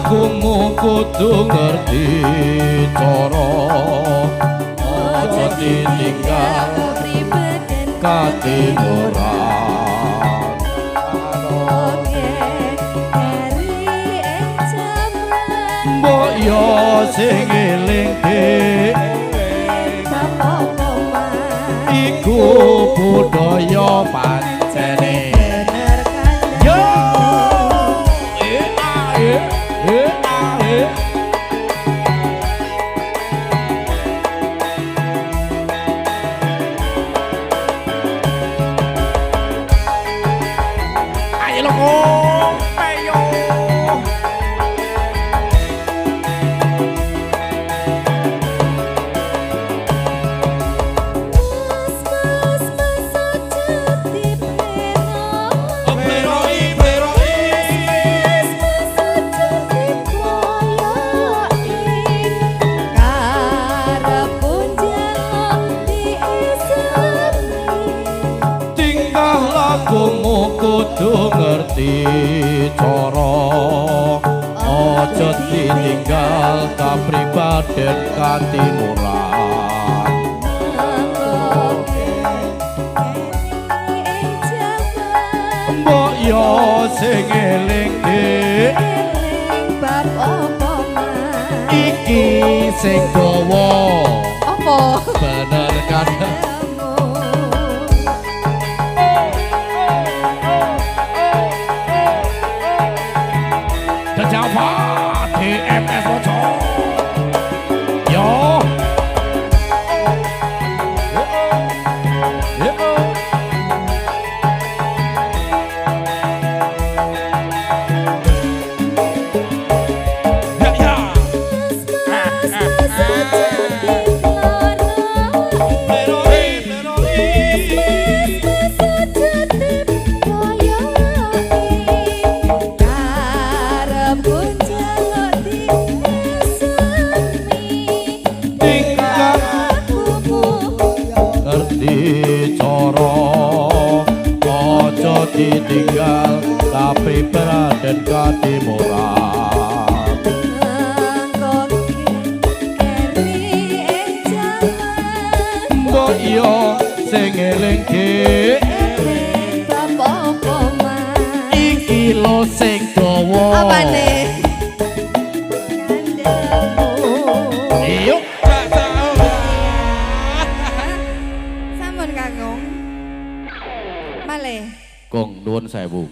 lakumu kudu ngerti cara aja ditinggal katimuran mbok yo sing eling iku budaya pancene yo ayo lo peyo lakumu kudu ngerti cara aja ditinggal kapribaden katimuran mbok yo sing eling bab apa iki sing dawa apa bener kan Java TMS Mojo yo ditinggal tapi beraden katimuran mbok yo sing eling iki lo sing dawa apane yuk sampun kakung malih Kong nuwun sewu.